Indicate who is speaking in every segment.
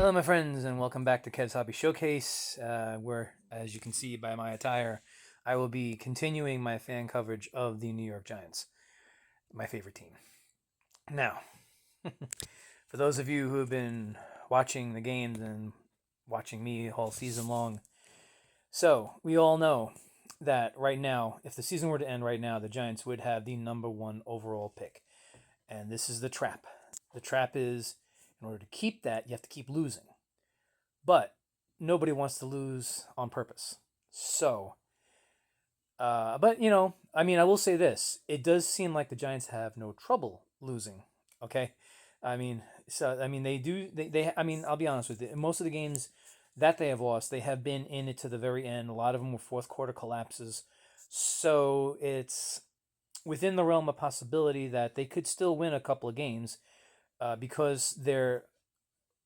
Speaker 1: Hello, my friends, and welcome back to Kev's Hobby Showcase, where, as you can see by my attire, I will be continuing my fan coverage of the New York Giants, my favorite team. Now, for those of you who have been watching the games and watching me all season long, so we all know that right now, if the season were to end right now, the Giants would have the number one overall pick. And this is the trap. The trap is, in order to keep that, you have to keep losing. But nobody wants to lose on purpose. So, I will say this: it does seem like the Giants have no trouble losing. Okay, they do. I'll be honest with you. In most of the games that they have lost, they have been in it to the very end. A lot of them were fourth quarter collapses. So it's within the realm of possibility that they could still win a couple of games because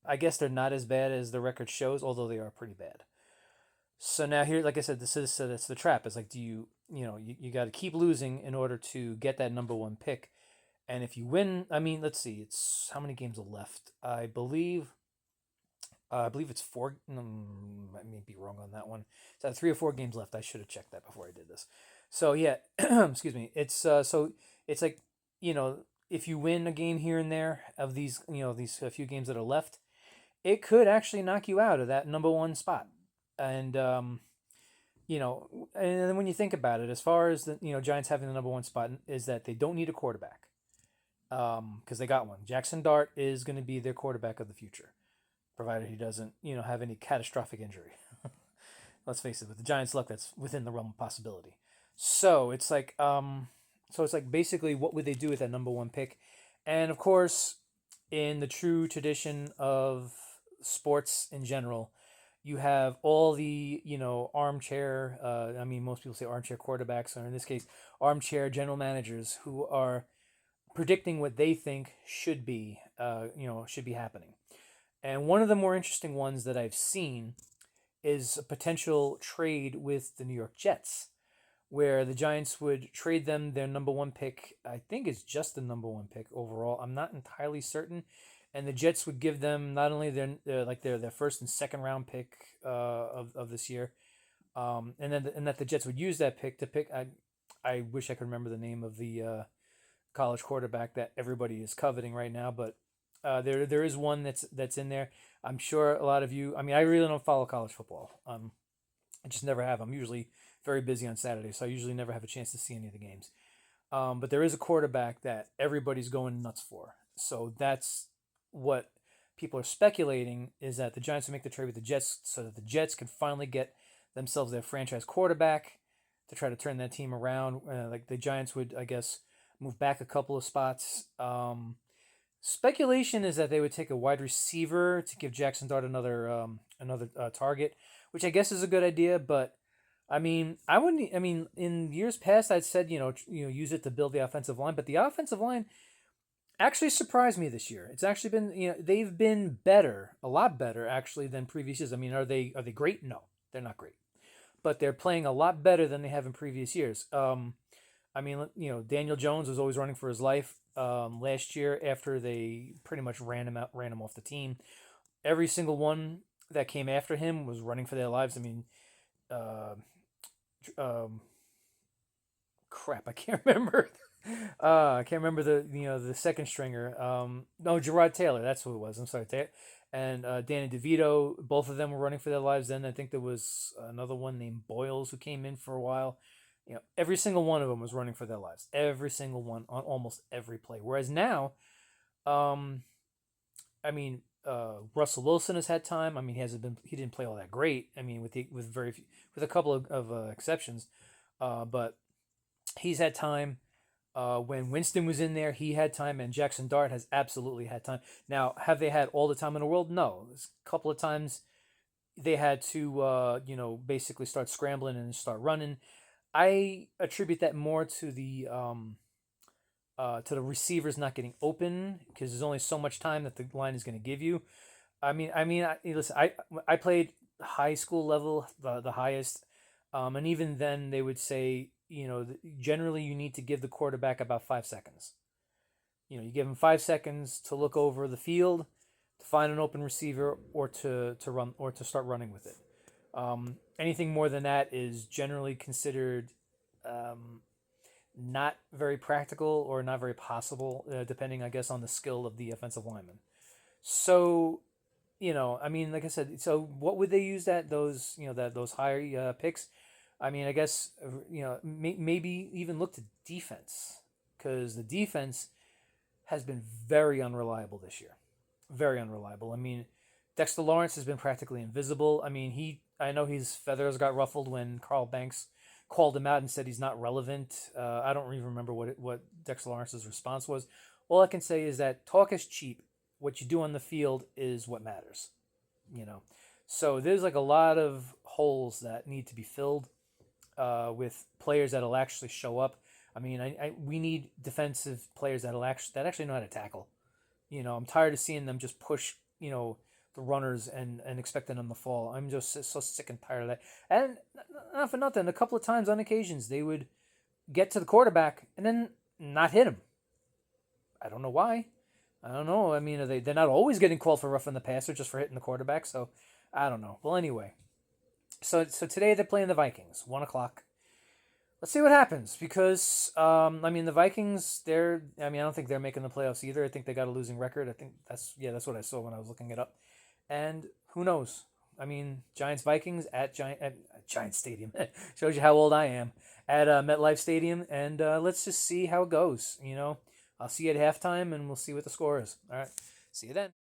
Speaker 1: I guess they're not as bad as the record shows, although they are pretty bad. So now here, like I said, that's the trap. It's like, you got to keep losing in order to get that number one pick. And if you win, let's see, it's how many games are left? I believe it's four. I may be wrong on that one. It's 3 or 4 games left. I should have checked that before I did this. So yeah, excuse me. It's like, if you win a game here and there of these few games that are left, it could actually knock you out of that number one spot. And and then when you think about it, as far as the Giants having the number one spot, is that they don't need a quarterback because they got one. Jackson Dart is going to be their quarterback of the future, provided he doesn't have any catastrophic injury. Let's face it, with the Giants' luck, that's within the realm of possibility. So it's like basically, what would they do with that number one pick? And of course, in the true tradition of sports in general, you have all the armchair. Most people say armchair quarterbacks, or in this case, armchair general managers who are predicting what they think should be happening. And one of the more interesting ones that I've seen is a potential trade with the New York Jets, where the Giants would trade them their number one pick. I think it's just the number one pick overall. I'm not entirely certain. And the Jets would give them not only their first and second round pick of this year, and that the Jets would use that pick to pick. I wish I could remember the name of the college quarterback that everybody is coveting right now, but there is one that's in there. I'm sure a lot of you. I really don't follow college football. I just never have. I'm usually very busy on Saturday, so I usually never have a chance to see any of the games. But there is a quarterback that everybody's going nuts for. So that's what people are speculating, is that the Giants will make the trade with the Jets so that the Jets can finally get themselves their franchise quarterback to try to turn that team around. Like the Giants would, I guess, move back a couple of spots. Speculation is that they would take a wide receiver to give Jackson Dart another target, which I guess is a good idea. But I wouldn't. In years past, I'd said use it to build the offensive line, but the offensive line actually surprised me this year. It's actually been they've been better, a lot better actually than previous years. Are they great? No, they're not great, but they're playing a lot better than they have in previous years. Daniel Jones was always running for his life. Last year, after they pretty much ran him off the team, every single one that came after him was running for their lives. Uh, um, crap, I can't remember. I can't remember the second stringer. No, Gerard Taylor. That's who it was. I'm sorry, and Danny DeVito. Both of them were running for their lives. Then I think there was another one named Boyles who came in for a while. Every single one of them was running for their lives. Every single one on almost every play. Whereas now, um, Russell Wilson has had time. He didn't play all that great. With a couple of exceptions, but he's had time. When Winston was in there, he had time, and Jackson Dart has absolutely had time. Now, have they had all the time in the world? No. There's a couple of times they had to, basically start scrambling and start running. I attribute that more to the receivers not getting open because there's only so much time that the line is going to give you. Listen, I played high school level, the highest, and even then they would say, generally you need to give the quarterback about 5 seconds. You give him 5 seconds to look over the field, to find an open receiver or to run or to start running with it. Anything more than that is generally considered um, not very practical or not very possible, depending, I guess, on the skill of the offensive lineman. So, I mean, like I said, so what would they use those, that those higher picks? I mean, I guess, maybe even look to defense, because the defense has been very unreliable this year. Very unreliable. I mean, Dexter Lawrence has been practically invisible. I mean, I know his feathers got ruffled when Carl Banks called him out and said he's not relevant. I don't even remember what Dexter Lawrence's response was. All I can say is that talk is cheap. What you do on the field is what matters. You know, so there's like a lot of holes that need to be filled with players that'll actually show up. I mean, we need defensive players that actually know how to tackle. I'm tired of seeing them just push, the runners and expecting them to fall. I'm just so sick and tired of that. And not for nothing, a couple of times on occasions they would get to the quarterback and then not hit him. I don't know why. I don't know. I mean, they're not always getting called for roughing the passer just for hitting the quarterback. So I don't know. Well, anyway, so today they're playing the Vikings, 1 o'clock. Let's see what happens because I mean the Vikings. I mean I don't think they're making the playoffs either. I think they got a losing record. I think that's what I saw when I was looking it up. And who knows? I mean Giants Vikings at Giant Stadium shows you how old I am at MetLife Stadium. And let's just see how it goes. I'll see you at halftime and we'll see what the score is. All right, see you then.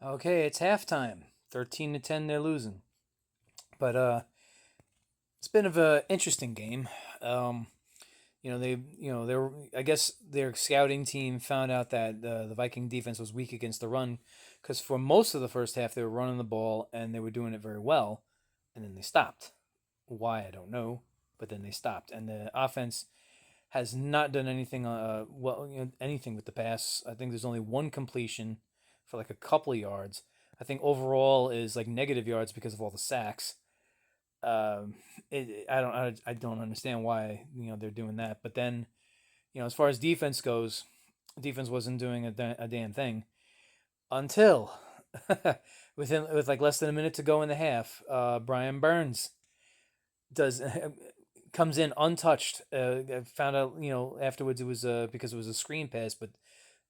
Speaker 1: Okay, it's halftime. 13-10, they're losing. But it's been of a interesting game. Um, they were. I guess their scouting team found out that the Viking defense was weak against the run, because for most of the first half they were running the ball and they were doing it very well, and then they stopped. Why I don't know, but then they stopped, and the offense has not done anything. Anything with the pass. I think there's only one completion for like a couple of yards. I think overall is like negative yards because of all the sacks. um, I don't understand why they're doing that. But then as far as defense goes, defense wasn't doing a damn thing until with like less than a minute to go in the half. Brian Burns does comes in untouched. Found out afterwards it was because it was a screen pass, but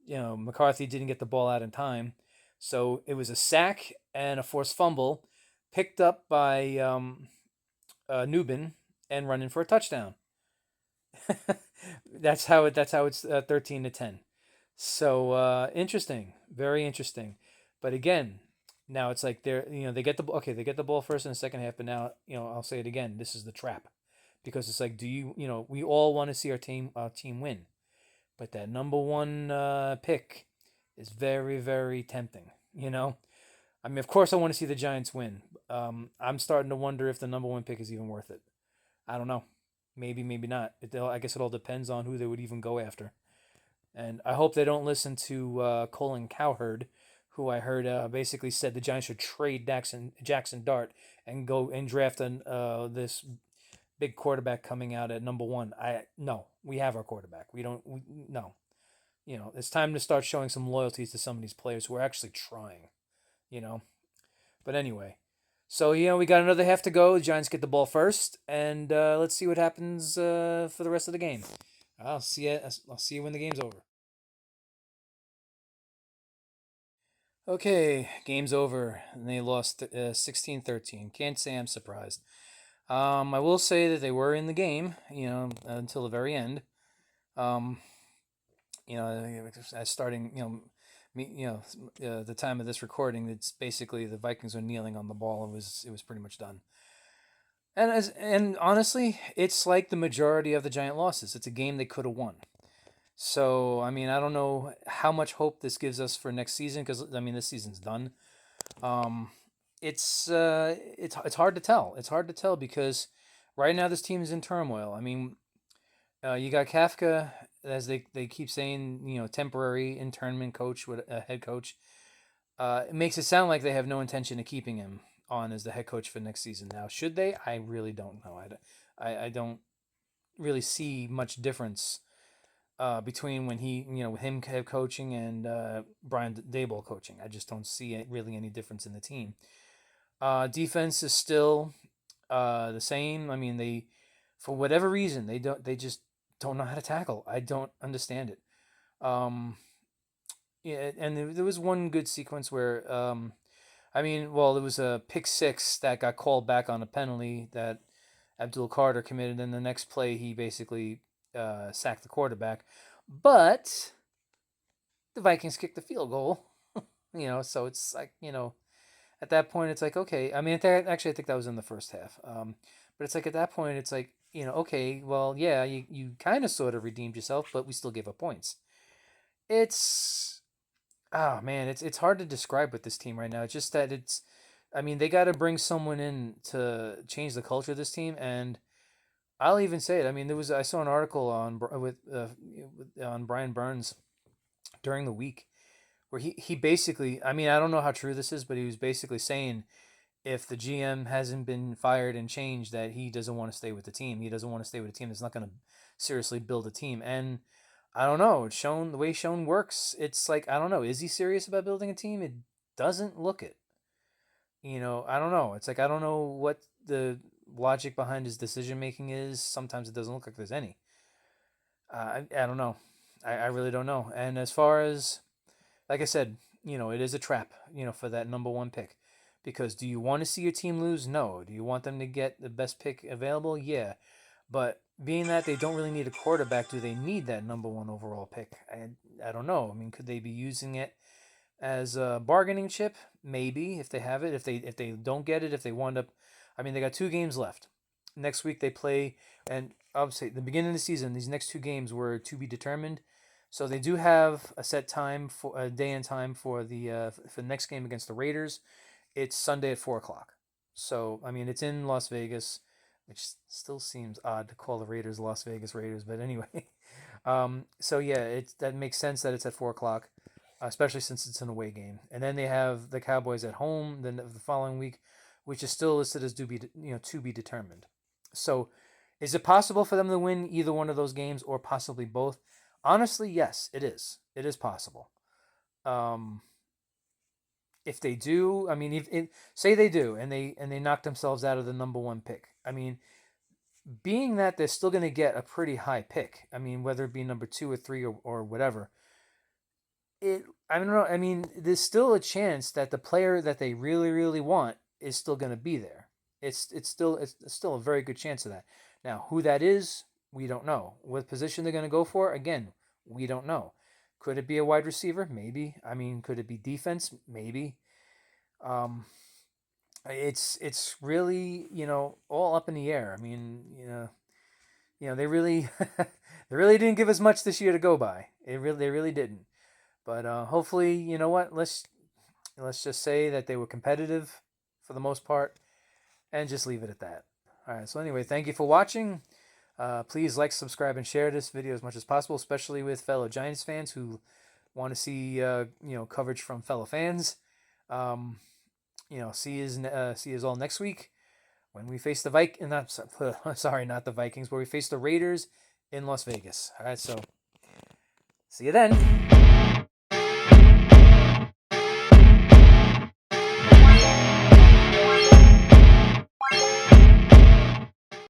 Speaker 1: McCarthy didn't get the ball out in time, so it was a sack and a forced fumble, picked up by Newbin and running for a touchdown. That's how it's 13-10. So interesting, very interesting. But again, now it's like they get the ball first in the second half, but now I'll say it again. This is the trap, because it's like, do we all want to see our team win, but that number one pick is very very tempting. I mean, of course I want to see the Giants win. I'm starting to wonder if the number one pick is even worth it. I don't know. Maybe, maybe not. I guess it all depends on who they would even go after. And I hope they don't listen to Colin Cowherd, who I heard basically said the Giants should trade Jackson Dart and go and draft this big quarterback coming out at number one. No, we have our quarterback. We don't. No, it's time to start showing some loyalties to some of these players who are actually trying. You know, but anyway, so we got another half to go. The Giants get the ball first, and let's see what happens for the rest of the game. I'll see you when the game's over. Okay, game's over, and they lost 16-13. Can't say I'm surprised. I will say that they were in the game, until the very end. Um, starting, the time of this recording, it's basically the Vikings are kneeling on the ball. It was pretty much done. And honestly, it's like the majority of the Giant losses. It's a game they could have won. So I mean, I don't know how much hope this gives us for next season, because I mean this season's done. Um, it's hard to tell. It's hard to tell because right now this team is in turmoil. I mean, you got Kafka, as they keep saying, temporary internment coach, with a head coach. It makes it sound like they have no intention of keeping him on as the head coach for next season. Now, should they? I really don't know. I don't really see much difference between when he, with him head coaching and Brian Daboll coaching. I just don't see really any difference in the team. Defense is still the same. I mean, for whatever reason, they just don't know how to tackle. I don't understand it. Yeah, and there was one good sequence where, there was a pick six that got called back on a penalty that Abdul Carter committed. And the next play, he basically sacked the quarterback. But the Vikings kicked the field goal, so it's like, at that point, it's like, okay. I mean, actually, I think that was in the first half. But it's like at that point, it's like, okay, well, yeah, you kind of sort of redeemed yourself, but we still gave up points. It's, oh man, it's hard to describe with this team right now. It's just that they got to bring someone in to change the culture of this team, and I'll even say it. I mean, I saw an article on Brian Burns during the week where he basically, I mean, I don't know how true this is, but he was basically saying if the GM hasn't been fired and changed, that he doesn't want to stay with the team. He doesn't want to stay with a team that's not going to seriously build a team. And I don't know. The way Schoen works, it's like, I don't know. Is he serious about building a team? It doesn't look it. I don't know. It's like, I don't know what the logic behind his decision making is. Sometimes it doesn't look like there's any. I don't know. I really don't know. And as far as, like I said, it is a trap, for that number one pick. Because do you want to see your team lose? No. Do you want them to get the best pick available? Yeah. But being that they don't really need a quarterback, do they need that number one overall pick? I don't know. I mean, could they be using it as a bargaining chip? Maybe, if they have it. If they don't get it, if they wind up, I mean, they got 2 games left. Next week they play, and obviously the beginning of the season, these next 2 games were to be determined. So they do have a set time for a day and time for the next game against the Raiders. It's Sunday at 4:00. So I mean, it's in Las Vegas, which still seems odd to call the Raiders Las Vegas Raiders, but anyway. So yeah, that makes sense that it's at 4:00, especially since it's an away game. And then they have the Cowboys at home then the following week, which is still listed as to be determined. So, is it possible for them to win either one of those games or possibly both? Honestly, yes, it is. It is possible. If they do, I mean, if say they do and they knock themselves out of the number one pick, I mean, being that they're still going to get a pretty high pick, I mean, whether it be number 2 or 3 or whatever, I don't know. I mean, there's still a chance that the player that they really really want is still going to be there. It's still a very good chance of that. Now, who that is, we don't know. What position they're going to go for, again, we don't know. Could it be a wide receiver? Maybe. I mean, could it be defense? Maybe. It's really, all up in the air. I mean, they really they really didn't give us much this year to go by. They really didn't. But hopefully, you know what? Let's just say that they were competitive for the most part, and just leave it at that. All right. So anyway, thank you for watching. Please like, subscribe, and share this video as much as possible, especially with fellow Giants fans who want to see coverage from fellow fans. See you all next week when we face the not the Vikings, where we face the Raiders in Las Vegas. All right, so see you then.